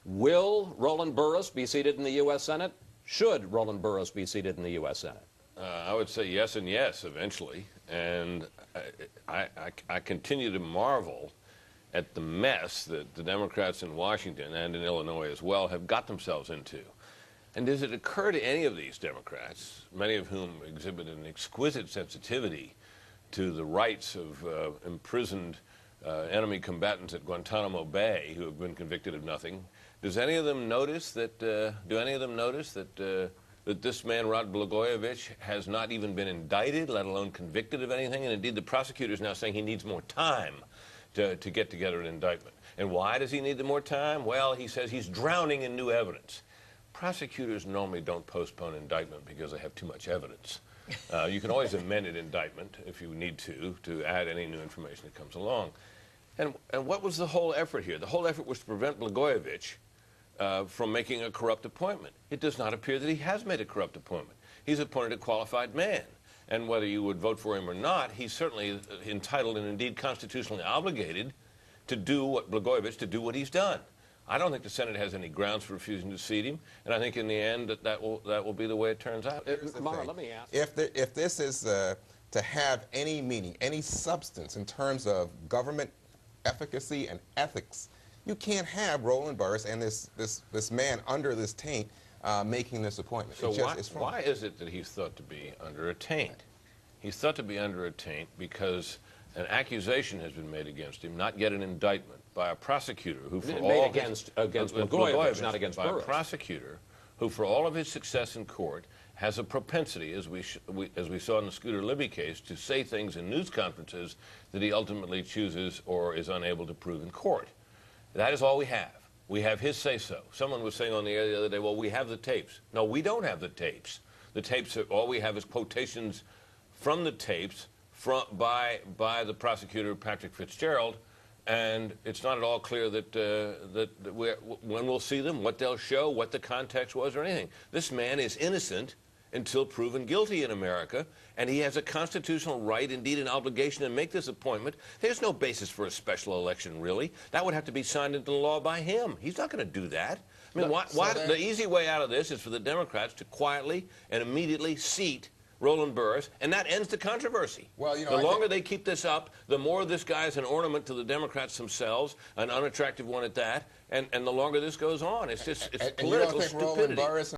Will Roland Burris be seated in the U.S. Senate? Should Roland Burris be seated in the U.S. Senate? I would say yes and yes eventually. And I continue to marvel at the mess that the Democrats in Washington and in Illinois as well have got themselves into. And does it occur to any of these Democrats, many of whom exhibit an exquisite sensitivity to the rights of imprisoned enemy combatants at Guantanamo Bay who have been convicted of nothing, does any of them notice that, that this man, Rod Blagojevich, has not even been indicted, let alone convicted of anything? And indeed, the prosecutor is now saying he needs more time to get together an indictment. And why does he need the more time? Well, he says he's drowning in new evidence. Prosecutors normally don't postpone indictment because they have too much evidence. You can always amend an indictment if you need to add any new information that comes along. And what was the whole effort here? The whole effort was to prevent Blagojevich from making a corrupt appointment. It does not appear that he has made a corrupt appointment. He's appointed a qualified man. And whether you would vote for him or not, he's certainly entitled and indeed constitutionally obligated to do what he's done. I don't think the Senate has any grounds for refusing to seat him, and I think in the end that will be the way it turns out. Mara, let me ask. If this is to have any meaning, any substance in terms of government efficacy and ethics, you can't have Roland Burris and this man under this taint making this appointment. So why is it that he's thought to be under a taint? He's thought to be under a taint because an accusation has been made against him, not yet an indictment, by a prosacutor who, for all against Blagojevich, not against Burris. By a prosecutor who, for all of his success in court, has a propensity, as we saw in the Scooter Libby case, to say things in news conferences that he ultimately chooses or is unable to prove in court. That is all we have. We have his say-so. Someone was saying on the air the other day, well, we have the tapes. No, we don't have the tapes. The tapes, all we have is quotations from the tapes by the prosecutor, Patrick Fitzgerald, and it's not at all clear that when we'll see them, what they'll show, what the context was, or anything. This man is innocent until proven guilty in America, and he has a constitutional right, indeed an obligation, to make this appointment. There's no basis for a special election, really. That would have to be signed into law by him. He's not going to do that. I mean, the easy way out of this is for the Democrats to quietly and immediately seat Roland Burris, and that ends the controversy. Well, you know, the longer they keep this up, the more this guy is an ornament to the Democrats themselves, an unattractive one at that, and the longer this goes on. It's political stupidity.